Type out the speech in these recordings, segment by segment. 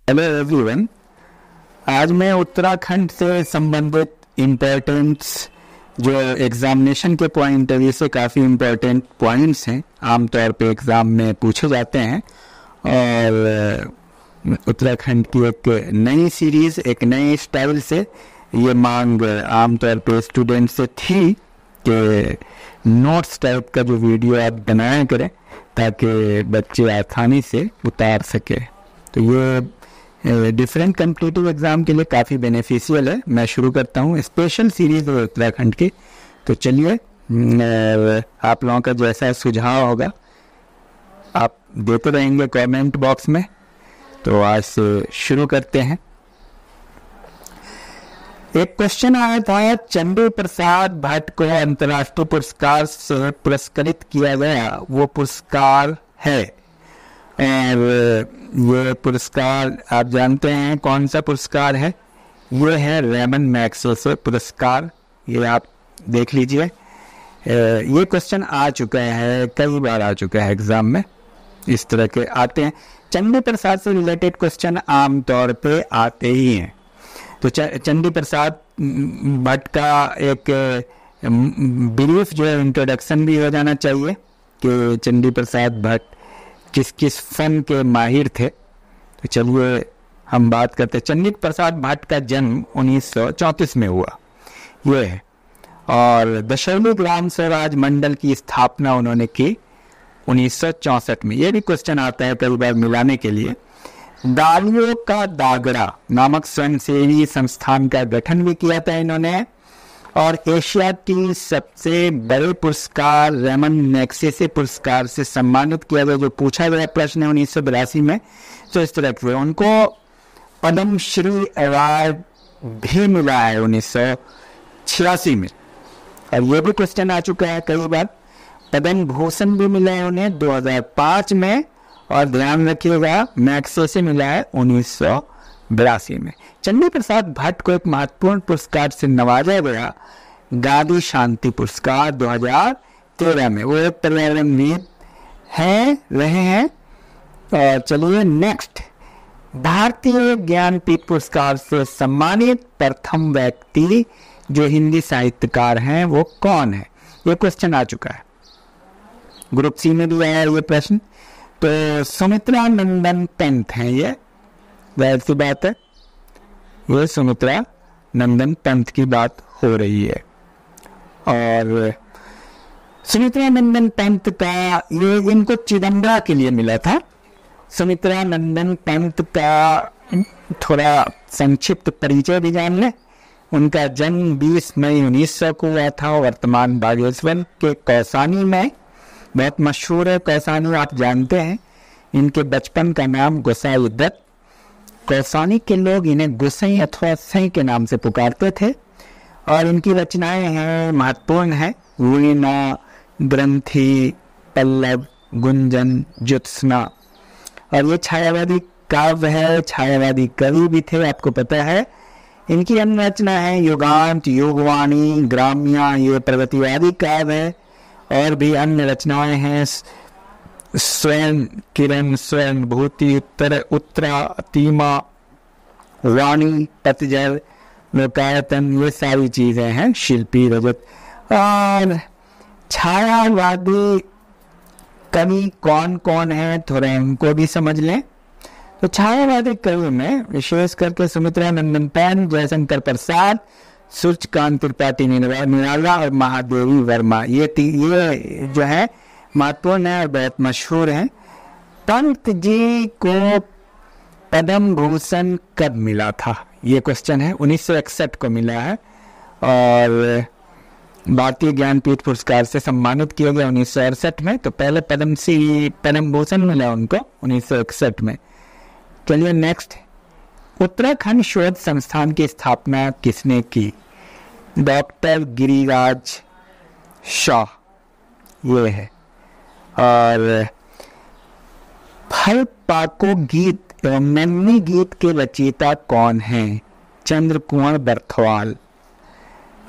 Hello everyone, आज मैं उत्तराखंड से संबंधित इम्पोर्टेंट जो एग्जामिनेशन के पॉइंट ऑफ व्यू से काफ़ी इम्पोर्टेंट पॉइंट्स हैं, आमतौर पे एग्ज़ाम में पूछे जाते हैं। और उत्तराखंड की एक नई सीरीज़, एक नए स्टाइल से ये मांग आमतौर पे स्टूडेंट से थी कि नोट्स टाइप का जो वीडियो आप बनाया करें ताकि बच्चे आसानी से उतार सके। तो ये डिफरेंट कॉम्पिटिटिव एग्ज़ाम के लिए काफ़ी बेनिफिशियल है। मैं शुरू करता हूँ स्पेशल सीरीज़ उत्तराखंड की। तो चलिए, आप लोगों का जैसा सुझाव होगा आप देते रहेंगे कमेंट बॉक्स में। तो आज से शुरू करते हैं। एक क्वेश्चन आया था, चंडी प्रसाद भट्ट को अंतर्राष्ट्रीय पुरस्कार से पुरस्कृत किया गया, वो पुरस्कार है। और ये पुरस्कार आप जानते हैं कौन सा पुरस्कार है? ये है रेमन मैग्सेसे पुरस्कार। ये आप देख लीजिए। ये क्वेश्चन आ चुका है, कई बार आ चुका है एग्जाम में, इस तरह के आते हैं। चंडी प्रसाद से रिलेटेड क्वेश्चन आमतौर पे आते ही हैं। तो चंडी प्रसाद भट्ट का एक ब्रीफ जो है इंट्रोडक्शन भी हो जाना चाहिए कि चंडी प्रसाद भट्ट किस किस फन के माहिर थे। तो चलिए हम बात करते हैं। चंडी प्रसाद भट्ट का जन्म 1934 में हुआ ये है, और दशरली ग्राम स्वराज मंडल की स्थापना उन्होंने की 1964 में। ये भी क्वेश्चन आता है कई बार मिलाने के लिए। दालियों का दागड़ा नामक स्वयंसेवी संस्थान का गठन भी किया था इन्होंने, और एशिया की सबसे बड़े पुरस्कार रेमन मैग्सेसे पुरस्कार से सम्मानित किया गया, जो पूछा गया प्रश्न है 1982 में। तो इस तरह से उनको पद्मश्री अवार्ड भी मिला है 1986 में। और ये भी क्वेश्चन आ चुका है कई बार। पद्म भूषण भी मिला है उन्हें 2005 में, और ध्यान रखिएगा मैग्सेसे मिला है 1982 में। चंडी प्रसाद भट्ट को एक महत्वपूर्ण पुरस्कार से नवाजा गया, गांधी शांति पुरस्कार 2013 में। वो एक पर्यावरणविद रहे हैं। और चलिए नेक्स्ट, भारतीय ज्ञानपीठ पुरस्कार से सम्मानित प्रथम व्यक्ति जो हिंदी साहित्यकार हैं वो कौन है? ये क्वेश्चन आ चुका है, ग्रुप सी में भी आया हुआ प्रश्न। तो सुमित्रा नंदन पंत हैं, ये जाहिर सी बात है, वो सुमित्रा नंदन पंत की बात हो रही है। और सुमित्रा नंदन पंत का ये इनको चिदम्बरा के लिए मिला था। सुमित्रा नंदन पंत का थोड़ा संक्षिप्त परिचय भी जान लें। उनका जन्म 20 मई 1900 को हुआ था। वर्तमान बागेश्वर के कौसानी में, बहुत मशहूर है कौसानी, आप जानते हैं। इनके बचपन का नाम गोसाई दत्त। कौसानी के लोग इन्हें गुसई अथवा सई के नाम से पुकारते थे। और इनकी रचनाएं हैं, महत्वपूर्ण है, वीणा, ग्रंथि, पल्लव, गुंजन, ज्योत्सना। और ये छायावादी काव्य है, छायावादी कवि भी थे, आपको पता है। इनकी अन्य रचना है युगांत, योगवाणी, ग्राम्या, ये प्रगतिवादी काव्य है। और भी अन्य रचनाएं हैं, स्वयं किरण, स्वयं भूति, उत्तरा, तीमा, वाणी, पतझर, लोकायतन, ये सारी चीजें हैं, शिल्पी, रजत। और छायावादी कवि कौन कौन है, थोड़ा उनको भी समझ लें। तो छायावादी कवि में विशेष करके सुमित्रा नंदन पंत, जयशंकर प्रसाद, सूर्यकांत त्रिपाठी निराला और महादेवी वर्मा, ये जो है महत्वपूर्ण है और बहुत मशहूर है। पंत जी को पद्म भूषण कब मिला था? ये क्वेश्चन है। 1961 को मिला है। और भारतीय ज्ञानपीठ पुरस्कार से सम्मानित किया गया 1968 में। तो पहले पद्म भूषण मिला उनको 1961 में। चलिए नेक्स्ट, उत्तराखंड शोध संस्थान की स्थापना किसने की? डॉक्टर गिरिराज शाह, ये है। और फल पाको गीत एवं नन्ही गीत के रचयिता कौन हैं? चंद्र कुंवर बर्थवाल।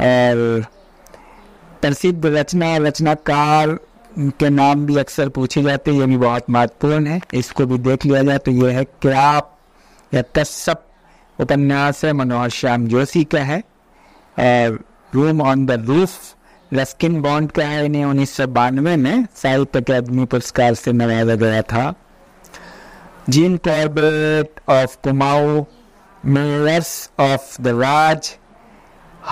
और प्रसिद्ध रचनाकार के नाम भी अक्सर पूछे जाते हैं, ये भी बहुत महत्वपूर्ण है, इसको भी देख लिया जाए। तो ये है क्राप या कश्यप उपन्यास है, मनोहर श्याम जोशी का है। Room on the roof Ruskin bond का है, इन्हें 1992 में साहित्य अकादमी पुरस्कार से नवाजा गया था। Jim Corbett of Kumaon, mirrors of the Raj,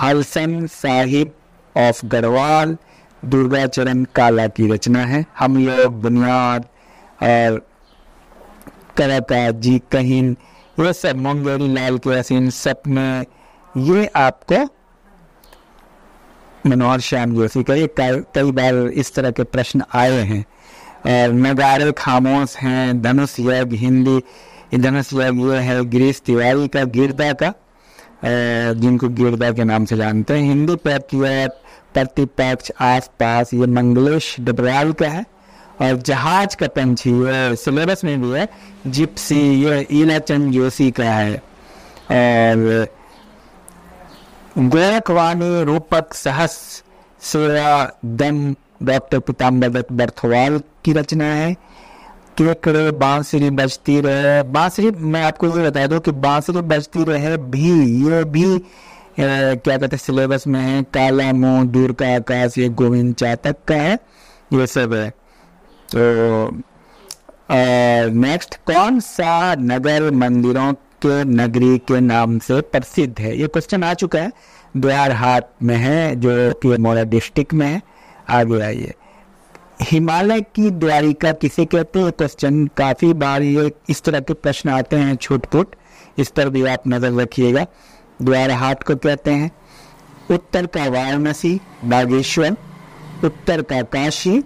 Halson sahib of Garhwal Durgacharan Kala की रचना है। हम लोग, बुनियाद और कराता जी कहीं, ये सब मंगेरी लाल के हसीन सपने, ये आपको मनोहर श्याम जोशी का। कई बार इस तरह के प्रश्न आए हैं। और नगारे खामोश हैं, धनुष यज्ञ, हिंदी धनुष यज्ञ ये है गिरीश तिवारी का, गिरदा का, जिनको गिरदा के नाम से जानते हैं। हिंदी प्रतिपक्ष आसपास, ये मंगलेश डबराल का है। और जहाज का पंछी, ये सिलेबस में भी है, जिप्सी, ये ईलाचंद जोशी का है। और गोरखवाणी रूपक सहस सेवा दम डॉक्टर पीताम्बर दत्त बर्थवाल की रचना है। केकड़े बांसुरी बजती रहे, बांसुरी मैं आपको ये बता दूं कि बांसुरी बजती रहे भी, ये भी क्या कहते हैं सिलेबस में है। काला मुंह, दूर का आकाश, ये गोविंद चातक का है, ये सब है। तो नेक्स्ट, कौन सा नगर मंदिरों के नगरी के नाम से प्रसिद्ध है? ये क्वेश्चन आ चुका है, द्वारहाट में है, जो कि मोरा डिस्ट्रिक्ट में है। आगे आइए, हिमालय की द्वारिका किसे कहते हैं? क्वेश्चन काफी बार ये इस तरह के प्रश्न आते हैं छुटपुट, इस पर भी आप नजर रखिएगा। द्वारहाट को कहते हैं। उत्तर का वाराणसी, बागेश्वर, उत्तर का काशी,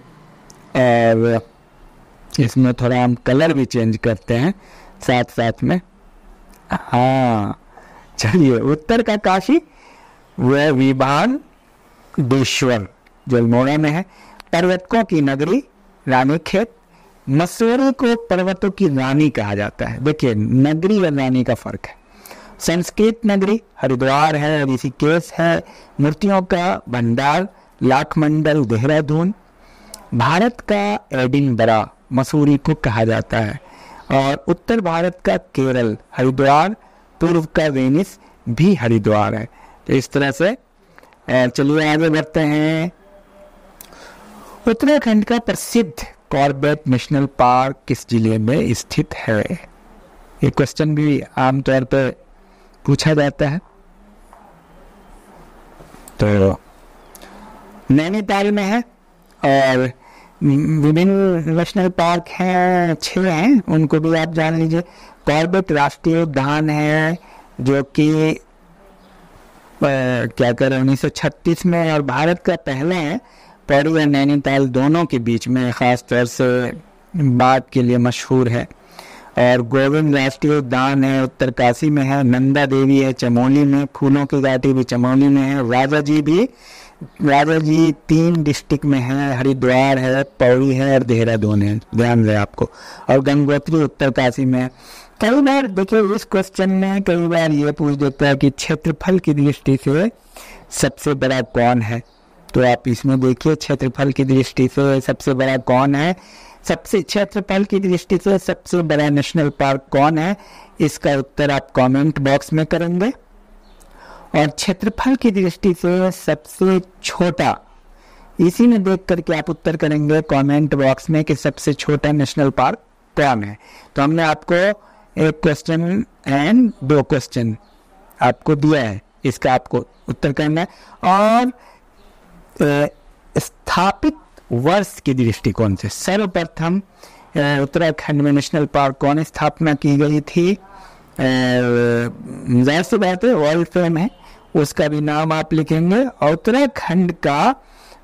और इसमें थोड़ा हम कलर भी चेंज करते हैं साथ साथ में। हाँ चलिए, उत्तर का काशी वह विभागेश्वर जो अल्मोड़ा में है। पर्वतों की नगरी रानीखेत, मसूरी को पर्वतों की रानी कहा जाता है। देखिए नगरी व रानी का फर्क है। संस्कृत नगरी हरिद्वार है, ऋषिकेश है। मूर्तियों का भंडार लाखमंडल देहरादून। भारत का एडिनबरा मसूरी को कहा जाता है। और उत्तर भारत का केरल हरिद्वार, पूर्व का वेनिस भी हरिद्वार है। तो इस तरह से चलिए आगे बढ़ते हैं। उत्तराखंड का प्रसिद्ध कॉर्बेट नेशनल पार्क किस जिले में स्थित है? ये क्वेश्चन भी आमतौर पर पूछा जाता है। तो नैनीताल में है। और विभिन्न नेशनल पार्क हैं, 6 हैं, उनको भी आप जान लीजिए। कॉर्बेट राष्ट्रीय उद्यान है, जो कि क्या करें 1936 में, और भारत का पहला है। पौड़ी और नैनीताल दोनों के बीच में, खास तौर से बाघ के लिए मशहूर है। और गोविंद राष्ट्रीय उद्यान है, उत्तरकाशी में है। नंदा देवी है चमोली में, फूलों की घाटी भी चमोली में है। राजा जी 3 डिस्ट्रिक्ट में है, हरिद्वार है, पौड़ी है और देहरादून है, ध्यान रहे आपको। और गंगोत्री उत्तरकाशी में है। कई बार देखिए इस क्वेश्चन में कई बार ये पूछ देता है कि क्षेत्रफल की दृष्टि से सबसे बड़ा कौन है। तो आप इसमें देखिए क्षेत्रफल की दृष्टि से सबसे बड़ा कौन है, क्षेत्रफल की दृष्टि से सबसे बड़ा नेशनल पार्क कौन है, इसका उत्तर आप कमेंट बॉक्स में करेंगे। और क्षेत्रफल की दृष्टि से सबसे छोटा, इसी में देख करके आप उत्तर करेंगे कमेंट बॉक्स में कि सबसे छोटा नेशनल पार्क कौन है। तो हमने आपको एक क्वेश्चन एंड 2 क्वेश्चन आपको दिया है, इसका आपको उत्तर करना है। और स्थापित वर्ष की दृष्टिकोण से सर्वप्रथम उत्तराखंड में नेशनल पार्क कौन स्थापना की गई थी? जाहिर सी बात है वर्ल्ड फेम है, उसका भी नाम आप लिखेंगे। और उत्तराखंड का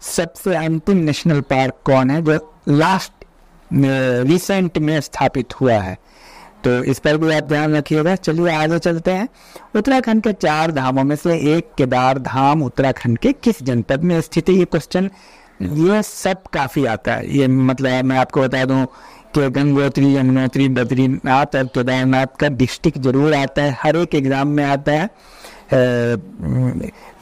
सबसे अंतिम नेशनल पार्क कौन है, जो लास्ट रिसेंट में स्थापित हुआ है? तो इस पर भी आप ध्यान रखिएगा। चलिए आगे चलते हैं। उत्तराखंड के 4 धामों में से एक केदार धाम उत्तराखंड के किस जनपद में स्थित है? ये क्वेश्चन ये सब काफी आता है। ये मतलब मैं आपको बता दूं कि गंगोत्री, यमुनोत्री, बद्रीनाथ और केदारनाथ का डिस्ट्रिक्ट जरूर आता है, हर एक एग्जाम में आता है।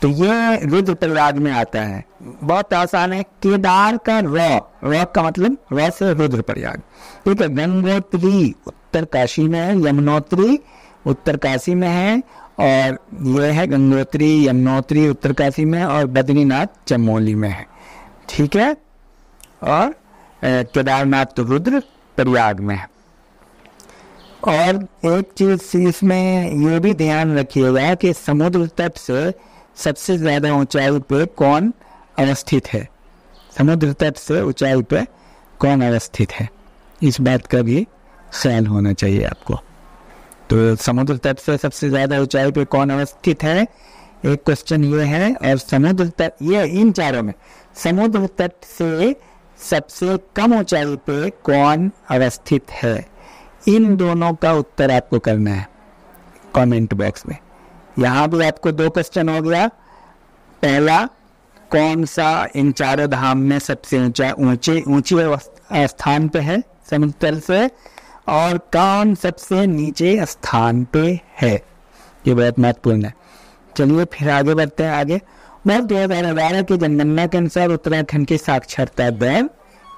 तो ये रुद्रप्रयाग में आता है, बहुत आसान है। केदार का र का मतलब र से रुद्रप्रयाग, ठीक है। गंगोत्री उत्तरकाशी में है, यमुनोत्री उत्तरकाशी में है, और ये है गंगोत्री यमुनोत्री उत्तरकाशी में, और बद्रीनाथ चमोली में है, ठीक है, और केदारनाथ रुद्र प्रयाग में है। और एक चीज इसमें ये भी ध्यान रखिएगा कि समुद्र तट से सबसे ज्यादा ऊंचाई पे कौन अवस्थित है, समुद्र तट से ऊंचाई पे कौन अवस्थित है, इस बात का भी ख्याल होना चाहिए आपको। तो समुद्र तट से सबसे ज्यादा ऊंचाई पे कौन अवस्थित है, एक क्वेश्चन ये है। और समुद्र तट, ये इन चारों में समुद्र तट से सबसे कम ऊंचाई पे कौन अवस्थित है, इन दोनों का उत्तर आपको करना है कमेंट बॉक्स में। यहाँ भी आपको 2 क्वेश्चन हो गया। पहला, कौन सा इन चारों धाम में सबसे ऊंचे स्थान पे है समुद्र तल से, और कौन सबसे नीचे स्थान पे है, ये बहुत महत्वपूर्ण है। चलिए फिर आगे बढ़ते हैं। आगे 2011 की जनगणना के अनुसार उत्तराखंड की साक्षरता दर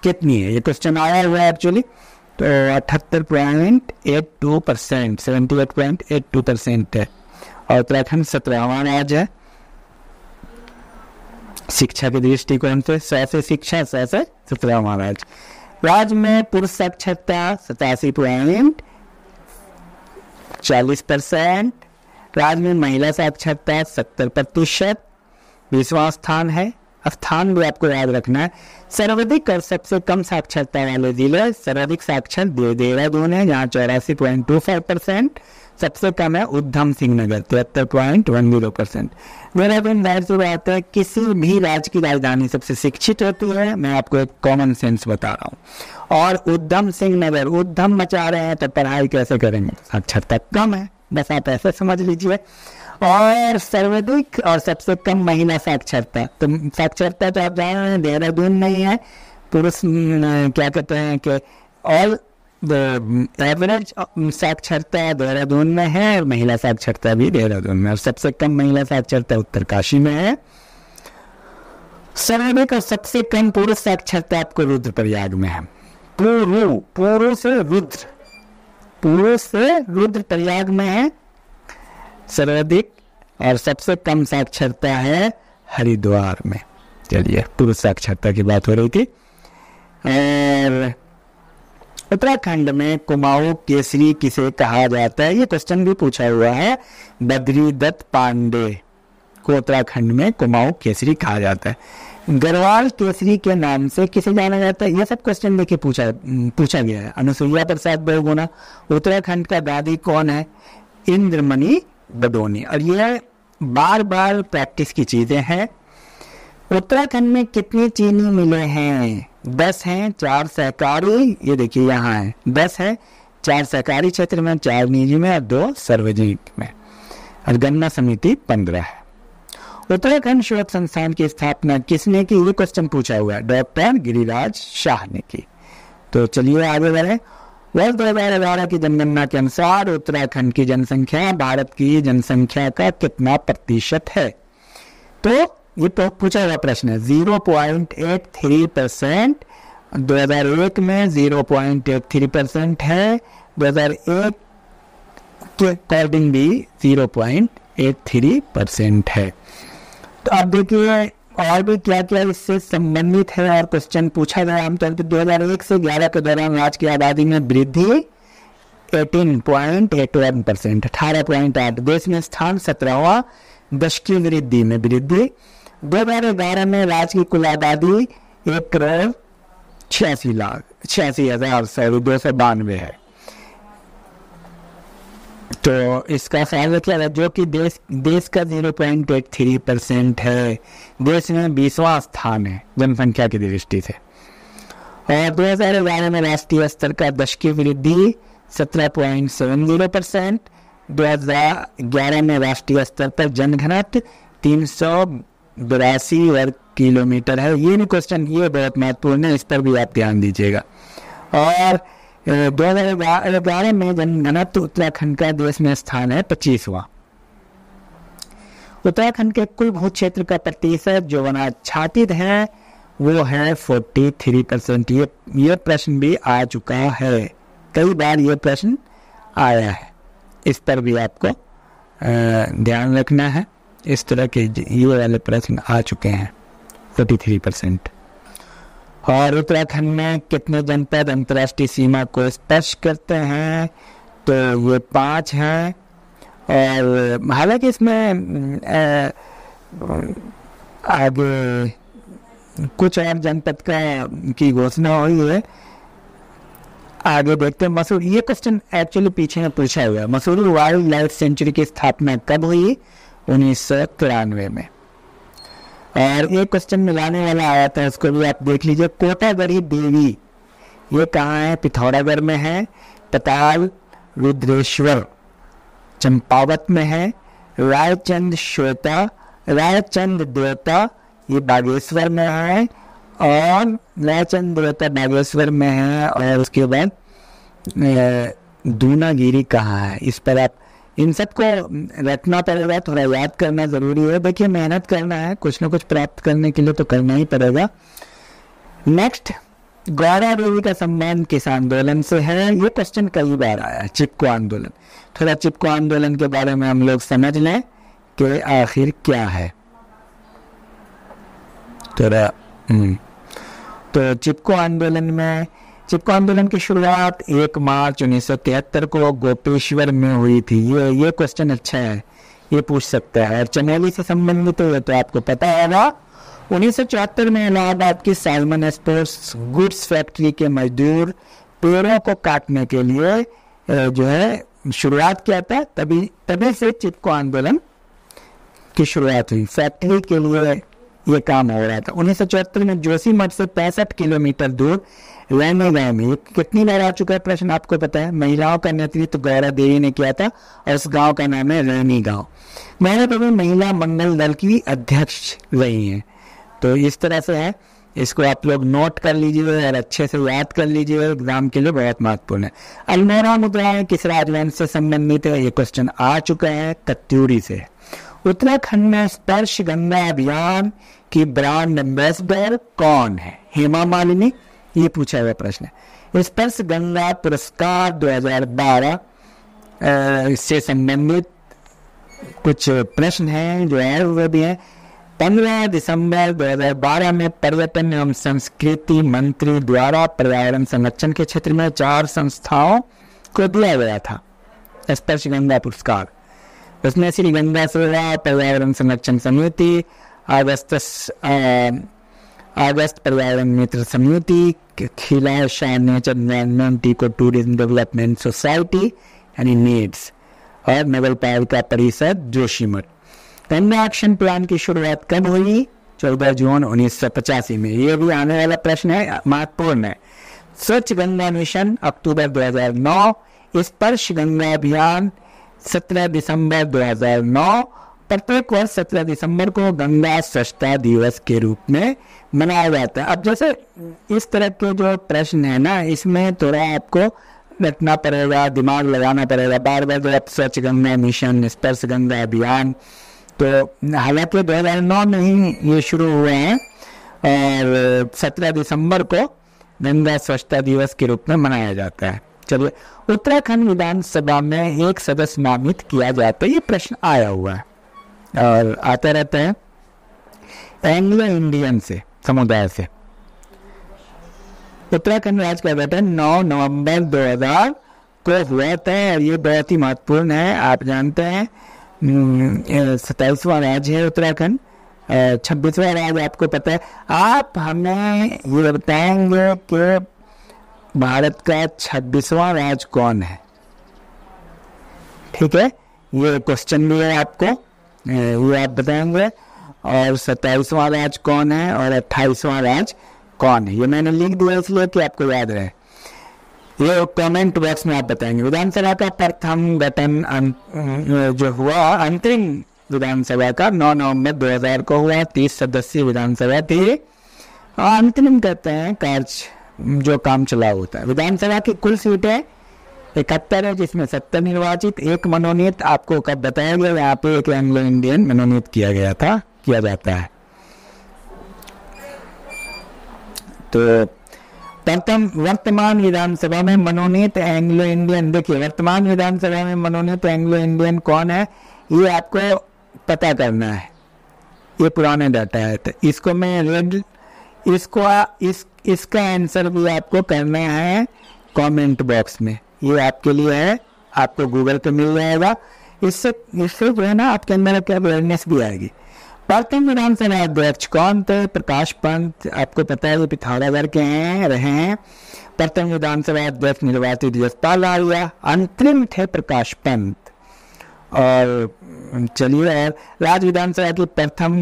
कितनी है, ये क्वेश्चन आया हुआ है एक्चुअली। तो 78.82%, 78.82% है, और उत्तराखंड 17वां राज्य है शिक्षा के दृष्टिकोण से। 100 से शिक्षा, 100 से 17वां राज्य। राज्य में पुरुष साक्षरता 87.40%, राज्य में महिला साक्षरता 70%, 20वां स्थान है। स्थान भी आपको याद रखना है। सर्वाधिक और सबसे कम साक्षरता वाले जिले, सर्वाधिक साक्षर देहरादून है जहाँ 84.25%, सबसे कम है उधम सिंह नगर 73.10%। देहरादून जाहिर सी बात है, किसी भी राज्य की राजधानी सबसे शिक्षित होती है, मैं आपको एक कॉमन सेंस बता रहा हूँ। और उधम सिंह नगर, उधम मचा रहे हैं तो पढ़ाई कैसे करेंगे, साक्षरता कम है, बस आप ऐसे समझ लीजिए। और सर्वाधिक और सबसे कम महिला साक्षरता, तो साक्षरता तो आप जान रहे हैं देहरादून नहीं है, पुरुष क्या कहते हैं कि ऑल एवरेज साक्षरता देहरादून में है, और महिला साक्षरता भी देहरादून में, और सबसे कम महिला साक्षरता उत्तरकाशी में है। सर्वाधिक और सबसे कम पुरुष साक्षरता आपको रुद्रप्रयाग में है। पुरुष रुद्रप्रयाग में है सर्वाधिक, और सबसे कम साक्षरता है हरिद्वार में। चलिए, पुरुष साक्षरता की बात हो रही थी। और उत्तराखंड में कुमाऊं केसरी किसे कहा जाता है, ये क्वेश्चन भी पूछा हुआ है। बद्री दत्त पांडे को उत्तराखंड में कुमाऊं केसरी कहा जाता है। गढ़वाल केसरी के नाम से किसे जाना जाता है, ये सब क्वेश्चन देखिए पूछा गया है। अनुसुईया प्रसाद बहुगुणा। उत्तराखंड का दादी कौन है, इंद्रमणि बडोनी। और ये बार बार प्रैक्टिस की चीजें हैं। उत्तराखंड में कितनी चीनी मिलें हैं, 10 हैं, 4 सहकारी, ये देखिए यहाँ है 10 है, 4 सहकारी क्षेत्र में, 4 निजी में और 2 सार्वजनिक में, और गन्ना समिति 15 है। उत्तराखंड शोध संस्थान की स्थापना किसने की, ये क्वेश्चन पूछा हुआ है, डॉक्टर गिरिराज शाह ने की। तो चलिए आगे बढ़े। वर्ष 2011 की जनगणना के अनुसार उत्तराखंड की जनसंख्या भारत की जनसंख्या का कितना प्रतिशत है, तो ये तो पूछा हुआ प्रश्न है। 0.83%, 2001 में 0.83% है, 2001 के अकॉर्डिंग भी 0.83% है। तो अब देखिए और भी क्या क्या इससे संबंधित है और क्वेश्चन पूछा गया आमतौर पर। 2001 से 11 के दौरान राज्य की आबादी में वृद्धि 18.81%, 18.8, देश में स्थान 17वां, दशकीय वृद्धि में वृद्धि। 2011 में राज्य की कुल आबादी 1,86,82,292 है। तो इसका ख्याल रखिएगा, जो कि देश का 0.83% है, देश में 20वां स्थान है जनसंख्या की दृष्टि से। और 2011 में राष्ट्रीय स्तर का दशकीय वृद्धि 17.70%, 2011 में राष्ट्रीय स्तर पर जनघनत्व 382 वर्ग किलोमीटर है। ये भी क्वेश्चन ये बहुत महत्वपूर्ण है, इस पर भी आप ध्यान दीजिएगा। और 2012 में जनघनत्व उत्तराखंड का देश में स्थान है 25वां। उत्तराखंड के कुल भू क्षेत्र का प्रतिशत जो वनाच्छादित है वो है 43%। ये प्रश्न भी आ चुका है, कई बार ये प्रश्न आया है, इस पर भी आपको ध्यान रखना है। इस तरह के ये वाले प्रश्न आ चुके हैं 33%। और उत्तराखंड में कितने जनपद अंतर्राष्ट्रीय सीमा को स्पर्श करते हैं? तो ये 5 हैं। और हालांकि इसमें आगे कुछ और जनपद की घोषणा हुई है, आगे देखते हैं। मसूरी, ये क्वेश्चन एक्चुअली पीछे में पूछा हुआ है। मसूरी वाइल्ड लाइफ सेंचुरी की स्थापना कब हुई? 1993 में। और ये क्वेश्चन मिलाने वाला आया था, इसको भी आप देख लीजिए। कोटागढ़ी देवी ये कहाँ है? पिथौरागढ़ में है। पताल रुद्रेश्वर चंपावत में है। रायचंद देवता ये बागेश्वर में है। और रायचंद देवता बागेश्वर में है। और उसके बाद दूनागिरी कहाँ है? इस पर आप इन सबको रखना पड़ेगा, थोड़ा याद करना जरूरी है। देखिए मेहनत करना है, कुछ ना कुछ प्राप्त करने के लिए तो करना ही पड़ेगा। नेक्स्ट, गौरा देवी का संबंध किस आंदोलन से है? ये क्वेश्चन कई बार आया है। चिपको आंदोलन। थोड़ा चिपको आंदोलन के बारे में हम लोग समझ लें कि आखिर क्या है। थोड़ा तो चिपको आंदोलन की शुरुआत 1 मार्च 1973 को गोपेश्वर में हुई थी। ये क्वेश्चन अच्छा है, ये पूछ सकता है। और चमोली से संबंधित है तो आपको पता है ना। 1974 में इलाहाबाद की सालमन एक्सपोर्ट्स गुड्स फैक्ट्री के मजदूर पेड़ों को काटने के लिए जो है शुरुआत किया था। तभी से चिपको आंदोलन की शुरुआत हुई। फैक्ट्री के लिए ये काम हो रहा था। 1974 में जोशीमठ से 65 किलोमीटर दूर रैनी गांव में, कितनी बार आ चुका है प्रश्न आपको पता है, महिलाओं का नेतृत्व गौरा देवी ने किया था और उस गांव का नाम है रैनी गांव। महिला प्रभु महिला मंगल दल की अध्यक्ष रही हैं। तो इस तरह से है, इसको आप लोग नोट कर लीजिए और अच्छे से याद कर लीजिए, एग्जाम के लिए बहुत महत्वपूर्ण है। अल्मोड़ा मुद्राएं किस राजवंश से संबंधित है? ये क्वेश्चन आ चुका है, कत्यूरी से। उत्तराखंड में स्पर्श गंगा अभियान की ब्रांड एम्बेसडर कौन है? हेमा मालिनी, ये पूछा हुआ प्रश्न है। स्पर्श गंगा पुरस्कार 2012 से संबंधित कुछ प्रश्न हैं जो है वो भी है। 15 दिसंबर 2012 में पर्यटन एवं संस्कृति मंत्री द्वारा पर्यावरण संरक्षण के क्षेत्र में 4 संस्थाओं को दिया गया था स्पर्श गंगा पुरस्कार। उसमें श्री गंगा सरोवर पर्यावरण संरक्षण समिति, अगस्त पर्यावरण मित्र समिति, खिला शाह nature environment eco tourism development society यानी नीड्स, और नगर पालिका परिषद जोशीमठ। गंगा एक्शन प्लान की शुरुआत कब हुई? 14 जून 1985 में। ये भी आने वाला प्रश्न है, महत्वपूर्ण है। स्वच्छ गंगा मिशन अक्टूबर 2009। स्पर्श गंगा अभियान 17 दिसंबर 2009। प्रत्येक वर्ष 17 दिसंबर को गंगा स्वच्छता दिवस के रूप में मनाया जाता है। अब जैसे इस तरह के जो प्रश्न है ना, इसमें थोड़ा आपको रखना पड़ेगा, दिमाग लगाना पड़ेगा। बार बार जो स्वच्छ गंगा मिशन, स्पर्श गंगा अभियान, तो हालांकि 2009 में ही ये शुरू हुए हैं और 17 दिसंबर को गंगा स्वच्छता दिवस के रूप में मनाया जाता है। चलिए, उत्तराखंड विधानसभा में एक सदस्य नामित किया जाता है। ये प्रश्न आया हुआ है और आता रहता है एंग्लो इंडियन से समुदाय से। उत्तराखंड राज्य का गठन 9 नवंबर 2000 को हुआ था और ये बहुत ही महत्वपूर्ण है। आप जानते हैं 27वां राज्य है उत्तराखंड, 26वां राज्य आपको पता है। आप हमें ये बताएंगे कि भारत का 26वां राज्य कौन है? ठीक है, ये क्वेश्चन भी है आपको, ये आप बताएंगे। और 27वां राज्य कौन है और 28वां राज्य कौन है? ये मैंने लिख दिया इसलिए कि आपको याद रहे। ये कमेंट बॉक्स में आप बताएंगे। विधानसभा का प्रथम गठन जो हुआ अंतरिम विधानसभा का 9 नवंबर 2000 को हुआ। 30 सदस्यीय विधानसभा थी। अंतरिम कहते हैं कार्य जो काम चला होता है। विधानसभा की कुल सीटें 71 है, जिसमें 70 निर्वाचित, 1 मनोनीत। आपको कब बताया गया? यहाँ पे एक एंग्लो इंडियन मनोनीत किया जाता है। तो प्रथम वर्तमान विधानसभा में मनोनीत एंग्लो इंडियन, देखिए वर्तमान विधानसभा में मनोनीत एंग्लो इंडियन कौन है ये आपको पता करना है, ये पुराने डाटा है। तो इसको मैं रेड, इसका आंसर भी आपको करना है कमेंट बॉक्स में, ये आपके लिए है, आपको गूगल पे मिल जाएगा। इससे जो है ना आपके अंदर क्या अवेयरनेस भी आएगी। प्रथम विधानसभा अध्यक्ष कौन थे? प्रकाश पंत, आपको पता है वो पिथौरागढ़ के रहे हैं। प्रथम विधानसभा अध्यक्ष निर्वाचित जसपाल आर्या, अंतरिम थे प्रकाश पंत। और चलिए, राज्य विधानसभा के प्रथम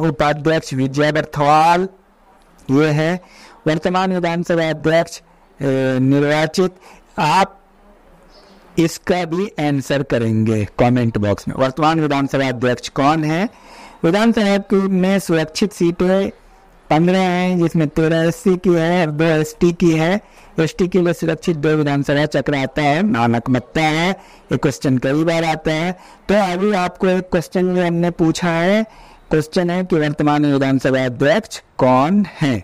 उपाध्यक्ष विजय बर्थवाल ये है। वर्तमान विधानसभा अध्यक्ष निर्वाचित, आप इसका भी आंसर करेंगे कमेंट बॉक्स में। वर्तमान विधानसभा अध्यक्ष कौन है? विधानसभा में सुरक्षित सीटें 15 हैं, जिसमें 13 SC की है और 2 ST की है। ST के लिए सुरक्षित 2 विधानसभा चक्र आता है, नानक मत्ता है। ये क्वेश्चन कई बार आता है। तो अभी आपको एक क्वेश्चन जो हमने पूछा है, क्वेश्चन है कि वर्तमान विधानसभा अध्यक्ष कौन है,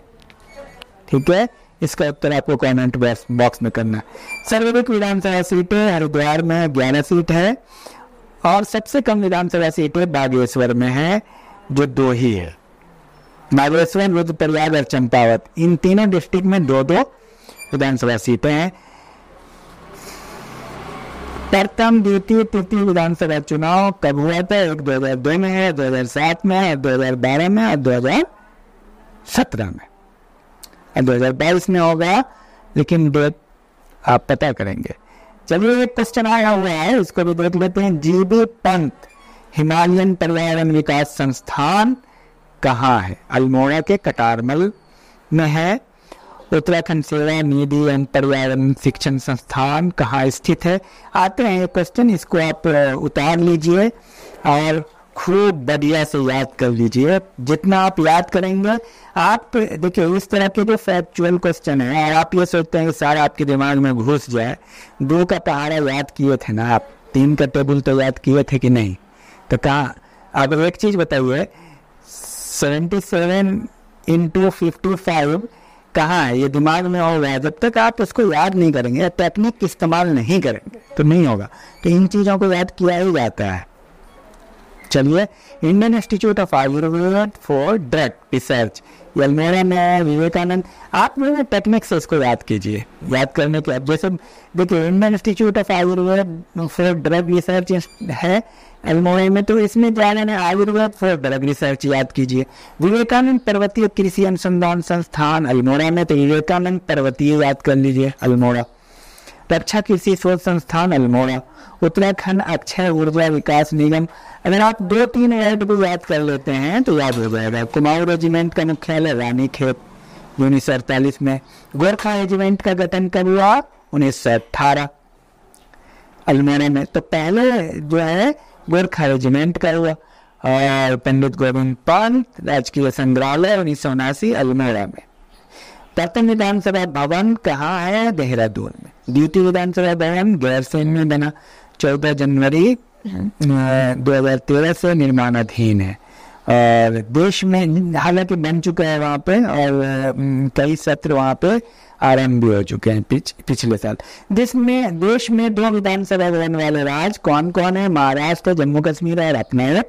ठीक है। इसका उत्तर आपको कमेंट बॉक्स में करना है। सर्वाधिक विधानसभा सीटें हरिद्वार में 11 सीट है और सबसे कम विधानसभा सीटें बागेश्वर में है, जो 2 ही है। बागेश्वर, रुद्रप्रयाग और चंपावत, इन तीनों डिस्ट्रिक्ट में 2-2 विधानसभा सीटें हैं। प्रथम, द्वितीय, तृतीय विधानसभा चुनाव कब हुआ था? एक 2002 में है, 2007 में है, 2012 में और 2017 में। 2022 में होगा, लेकिन डेट आप पता करेंगे। चलिए, एक क्वेश्चन आया हुआ है, उसको भी देख लेते हैं। जीबी पंत हिमालयन पर्यावरण विकास संस्थान कहाँ है? अल्मोड़ा के कटारमल में है। उत्तराखंड सेवा निधि एवं पर्यावरण शिक्षण संस्थान कहाँ स्थित है? आते हैं ये क्वेश्चन, इसको आप उतार लीजिए और खूब बढ़िया से याद कर लीजिए। जितना आप याद करेंगे, आप देखिए इस तरह के जो फैक्चुअल क्वेश्चन है और आप ये सोचते हैं कि सारा आपके दिमाग में घुस जाए। 2 का पहाड़ा याद किए थे ना आप, 3 का टेबल तो याद किए थे कि नहीं? तो कहाँ, अब एक चीज बताइए, 77 × 55 कहाँ है? ये दिमाग में होगा। जब तक आप उसको याद नहीं करेंगे, टेक्निक इस्तेमाल नहीं करेंगे तो नहीं होगा। तो इन चीजों को याद किया ही जाता है। चलिए, Indian institute of Ayurveda for drug research, Almora में विवेकानंद। आप टेक्निक से इसको याद कीजिए। याद करने के जैसे देखिए, Indian institute of Ayurveda for drug research है अल्मोड़ा में, तो इसमें जाना आयुर्वेद फॉर ड्रग रिसर्च याद कीजिए। विवेकानंद पर्वतीय कृषि अनुसंधान संस्थान अल्मोड़ा में, तो विवेकानंद पर्वतीय याद कर लीजिए अल्मोड़ा। रक्षा कृषि शोध संस्थान अल्मोड़ा। उत्तराखंड अक्षय ऊर्जा विकास निगम। अगर आप 2-3 वर्ड भी याद कर लेते हैं तो याद हो जाएगा। कुमाऊं रेजिमेंट का मुख्यालय रानीखेत 1948 में। गोरखा रेजिमेंट का गठन कब हुआ? 1918 अल्मोड़ा में। तो पहले जो है गोरखा रेजिमेंट का हुआ। और पंडित गोविंद पंत राजकीय संग्रहालय 1979 अल्मोड़ा में। प्रथम विधानसभा भवन कहाँ है? देहरादून में। द्वितीय विधानसभा भवन गैरसैंण में बना, 14 जनवरी 2013 से निर्माणाधीन है। और देश में हालांकि बन चुका है वहाँ पे, और कई सत्र वहाँ पे आरंभ भी हो चुके हैं पिछले साल। देश में 2 विधानसभा भवन वाले राज्य कौन कौन है? महाराष्ट्र, जम्मू कश्मीर और अपना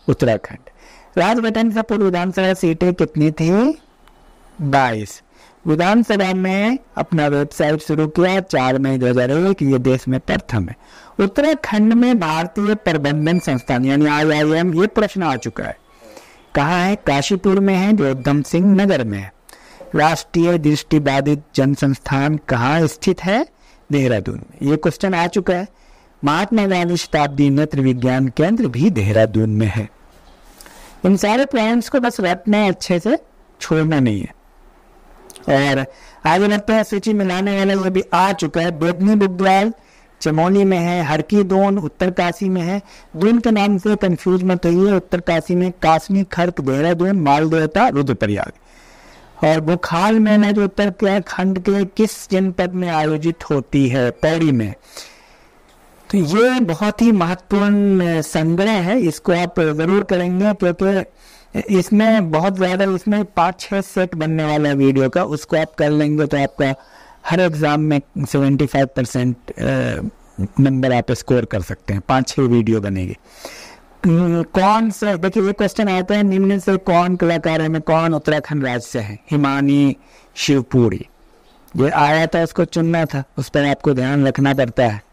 उत्तराखंड। राज्य गठन से पूर्व विधानसभा सीटें कितनी थी? 22। विधानसभा में अपना वेबसाइट शुरू किया 4 मई 2001, ये देश में प्रथम है। उत्तराखंड में भारतीय प्रबंधन संस्थान यानी IIM, ये प्रश्न आ चुका है। कहाँ है? काशीपुर में है, जो उधम सिंह नगर में है। राष्ट्रीय दृष्टिबाधित जन संस्थान कहाँ स्थित है? देहरादून में। ये क्वेश्चन आ चुका है। महात्मा गांधी शताब्दी नेत्र विज्ञान केंद्र भी देहरादून में है। इन सारे पॉइंट्स को बस रटना है, अच्छे से छोड़ना नहीं है। और आगे लगता है सूची में लाने वाला वो भी आ चुका है। बेदनी बुग्याल चमोली में है, हरकी दून उत्तरकाशी में है। दून के नाम से कंफ्यूज मत होइए, उत्तरकाशी में कासमी खर्क देहरादून माल देवता रुद्रप्रयाग। और बुखाल में जो उत्तराखंड के किस जनपद में आयोजित होती है? पौड़ी में। तो ये बहुत ही महत्वपूर्ण संग्रह है, इसको आप जरूर करेंगे, क्योंकि इसमें बहुत ज़्यादा, इसमें 5-6 सेट बनने वाला है वीडियो का, उसको आप कर लेंगे तो आपका हर एग्ज़ाम में 75% नंबर आप स्कोर कर सकते हैं। 5-6 वीडियो बनेगी। कौन सा, देखिए ये क्वेश्चन आता है, निम्न से कौन कलाकार है, में कौन उत्तराखंड राज्य से है? हिमानी शिवपुरी, ये आया था, उसको चुनना था, उस पर आपको ध्यान रखना पड़ता है।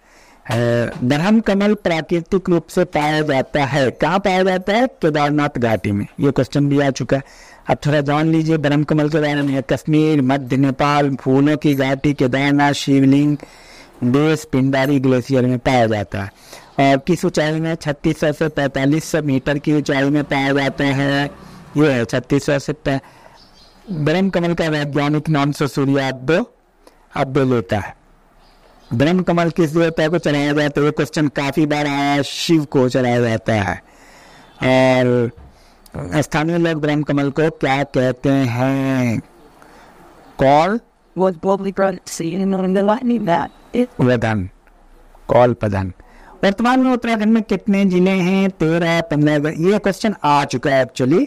ब्रह्म कमल प्राकृतिक रूप से पाया जाता है, कहाँ पाया जाता है? केदारनाथ घाटी में। ये क्वेश्चन भी आ चुका है, अब थोड़ा जान लीजिए ब्रह्म कमल के बारे में। कश्मीर, मध्य नेपाल, फूलों की घाटी, केदारनाथ, शिवलिंग, देश पिंडारी ग्लेशियर में पाया जाता है। और किस ऊंचाई में? 3600 से 4500 मीटर की ऊंचाई में पाया जाता है। ये है 3600 से। ब्रह्म कमल का वैज्ञानिक नाम सूर्याब्दो लेता है। ब्रह्म कमल किस देवता को चढ़ाया जाता है? क्वेश्चन काफी बार आया, शिव को चढ़ाया जाता है। और स्थानीय लोग ब्रह्म कमल को क्या कहते हैं? कौल प्रधान, कौल प्रधान। वर्तमान में उत्तराखंड में कितने जिले हैं? 13, 15। ये क्वेश्चन आ चुका है एक्चुअली,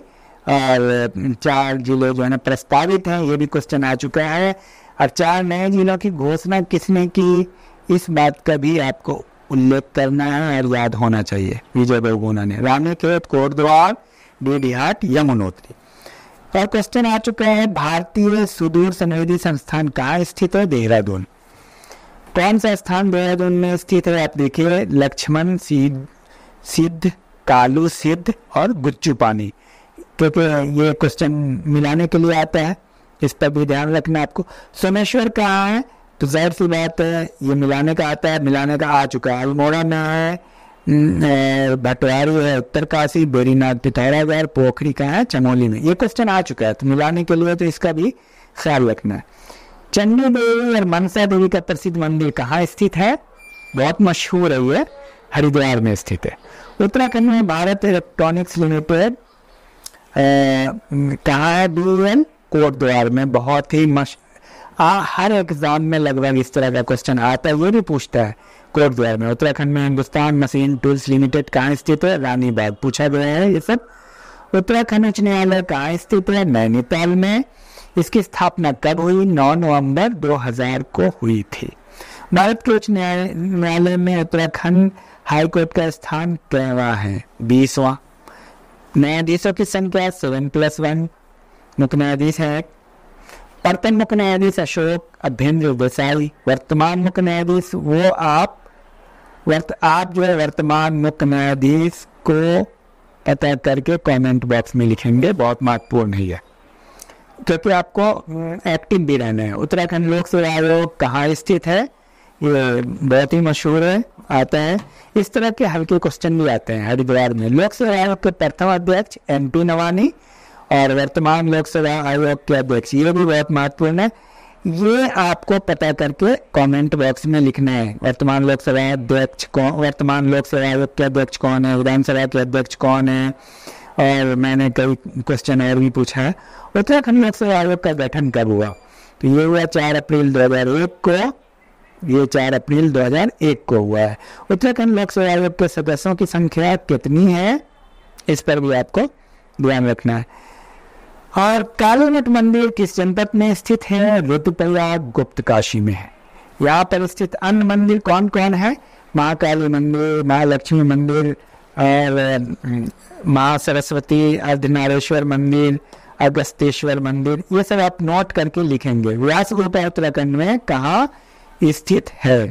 और 4 जिले जो है ना प्रस्तावित हैं, ये भी क्वेश्चन आ चुका है। और 4 नए जिलों की घोषणा किसने की? इस बात का भी आपको उल्लेख करना है और याद होना चाहिए। विजय बहुगुणा ने। रानीखेत, कोटद्वार, डीडीहाट, यमुनोत्री। और क्वेश्चन आ चुका है, भारतीय सुदूर संवेदी संस्थान कहाँ स्थित है? देहरादून। कौन सा स्थान देहरादून में स्थित है? आप देखिए, लक्ष्मण सिद्ध, कालू सिद्ध और गुच्चू पानी, क्योंकि ये क्वेश्चन मिलाने के लिए आता है, इस पर भी ध्यान रखना आपको। सोमेश्वर कहाँ है? तो जाहिर सी बात है ये मिलाने का आता है, मिलाने का आ चुका है। अल्मोड़ा में है, भटवारू है उत्तरकाशी, बेरीनाथ पिथौरागढ़, पोखरी का है चमोली में। ये क्वेश्चन आ चुका है, तो मिलाने के लिए तो इसका भी ख्याल रखना है। चंडी देवी और मनसा देवी का प्रसिद्ध मंदिर कहाँ स्थित है? बहुत मशहूर है, ये हरिद्वार में स्थित है। उत्तराखंड में भारत इलेक्ट्रॉनिक्स लिमिटेड कहाँ है? BUL कोटद्वार में। बहुत ही हर एग्जाम में लगभग इस तरह का क्वेश्चन आता है, वो भी पूछता है कोटद्वार में। उत्तराखंड में हिंदुस्तान मशीन टूल्स लिमिटेड कहाँ स्थित है? रानीबाग, पूछा गया है ये सब। उत्तराखंड उच्च न्यायालय कहाँ स्थित है? नैनीताल में। इसकी स्थापना कब हुई? 9 नवंबर 2000 को हुई थी। भारत के उच्च न्यायालय में उत्तराखंड हाईकोर्ट का स्थान कैवा है? 20वां। न्यायाधीशों की संख्या 7+1। मुख्य न्यायाधीश है। प्रथम मुख्य न्यायाधीश अशोक अभ्येंद्र देसाई। वर्तमान मुख्य न्यायाधीश, वो आप जो है वर्तमान मुख्य न्यायाधीश को पता करके कमेंट बॉक्स में लिखेंगे, बहुत महत्वपूर्ण है, क्योंकि आपको एक्टिव भी रहना है। उत्तराखंड लोक सेवा आयोग कहाँ स्थित है? ये बहुत ही मशहूर है, आता है। इस तरह के हल्के क्वेश्चन भी आते हैं। हरिद्वार में। लोक सेवा आयोग के प्रथम अध्यक्ष MP नवानी और वर्तमान लोक सेवा आयोग के अध्यक्ष, ये भी बहुत महत्वपूर्ण है। ये आपको पता करके कमेंट बॉक्स में लिखना है। वर्तमान लोक सेवा अध्यक्ष कौन, वर्तमान लोक सेवा आयोग के अध्यक्ष कौन है, विधानसभा के अध्यक्ष कौन है, और मैंने कई क्वेश्चन और भी पूछा है। उत्तराखंड लोक सेवा आयोग का गठन कब हुआ? तो ये हुआ 4 अप्रैल 2001 को। ये 4 अप्रैल 2001 को हुआ है। उत्तराखंड लोक सेवा आयोग के सदस्यों की संख्या कितनी है? इस पर भी आपको ध्यान रखना है। और कालीमठ मंदिर किस जनपद में स्थित है? रुद्रप्रयाग गुप्तकाशी में है। यहाँ पर स्थित अन्य मंदिर कौन कौन है? महाकाली मंदिर, महालक्ष्मी मंदिर, और माँ सरस्वती, अर्धनारेश्वर मंदिर, अगस्तेश्वर मंदिर। ये सब आप नोट करके लिखेंगे। व्यास गुफा उत्तराखंड में कहाँ स्थित है?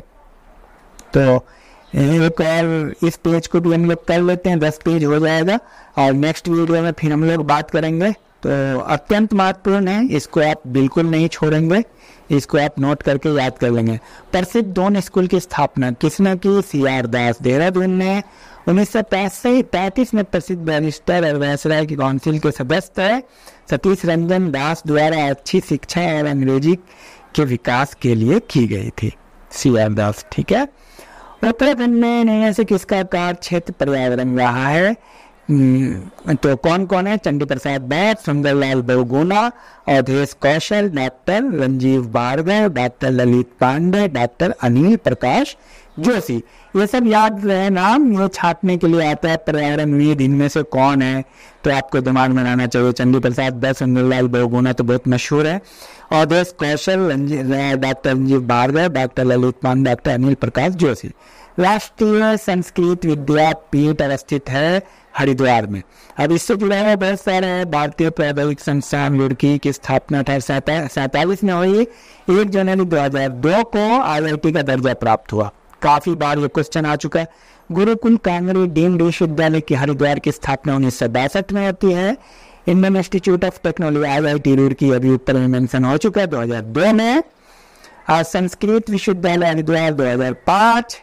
तो एक और इस पेज को भी हम लोग कर लेते हैं, 10 पेज हो जाएगा, और नेक्स्ट वीडियो में फिर हम लोग बात करेंगे। तो अत्यंत महत्वपूर्ण है, इसको आप बिल्कुल नहीं छोड़ेंगे, इसको आप नोट करके याद कर लेंगे। प्रसिद्ध दोन स्कूल की स्थापना किसने की? CR दास, देहरादून ने। 1935 में प्रसिद्ध बैरिस्टर और वायसराय की काउंसिल के सदस्य है सतीश रंजन दास द्वारा अच्छी शिक्षा और अंग्रेजी के विकास के लिए की गई थी। CR दास, ठीक है। उत्तराखंड में निम्न से किसका कार्य क्षेत्र पर्यावरण रहा है? तो कौन कौन है? Chandi Prasad Bais, Sunderlal Bahuguna, Awadhesh Kaushal, doctor Ranjeev Bhargav, doctor Lalit Pande, doctor Anil Prakash Joshi. ये सब याद रहे नाम, ये छापने के लिए आता है। पर्यावरणविद इनमें से कौन है, तो आपको दिमाग में लाना चाहिए। चंडी प्रसाद दास, सुंदरलाल बहुगुणा तो बहुत मशहूर है। अवधेश कौशल, डॉक्टर रंजीव भार्गव, डॉक्टर ललित मान, डॉक्टर अनिल प्रकाश जोशी। राष्ट्रीय संस्कृत विद्यापीठ अवस्थित है हरिद्वार में। अब इससे जुड़ा हुआ बहुत सारा है। भारतीय प्रौद्योगिक संस्थान रुड़की की स्थापना 1847 में हुई। 1 जनवरी 2002 को IIT का दर्जा प्राप्त हुआ। काफी बार ये क्वेश्चन आ चुका है। गुरुकुल कांगड़ी डीम्ड विश्वविद्यालय की हरिद्वार की स्थापना 1962 में होती है। Indian institute of technology IIT Roorkee अभी ऊपर में मेंशन हो चुका है 2002 में। संस्कृत विश्वविद्यालय हरिद्वार 2005,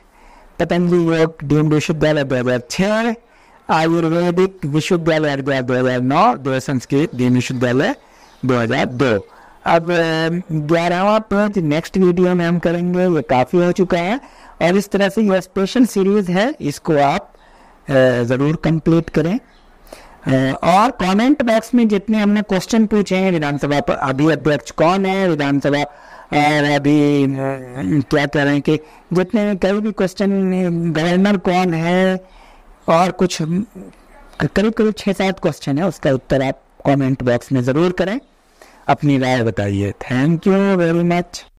पतंजलि योग डीम्ड विश्वविद्यालय 2006, आयुर्वेदिक विश्वविद्यालय हरिद्वार 2009, दो संस्कृत डीम्ड विश्वविद्यालय 2002। अब 11वां पेज नेक्स्ट वीडियो में हम करेंगे, ये काफ़ी हो चुका है। और इस तरह से यह स्पेशल सीरीज है, इसको आप ज़रूर कंप्लीट करें। और कमेंट बॉक्स में जितने हमने क्वेश्चन पूछे हैं, विधानसभा पर अभी अध्यक्ष कौन है, विधानसभा और अभी क्या कह रहे हैं कि जितने कई भी क्वेश्चन, गवर्नर कौन है, और कुछ करीब 6-7 क्वेश्चन है, उसका उत्तर आप कमेंट बॉक्स में ज़रूर करें, अपनी राय बताइए। Thank you very much.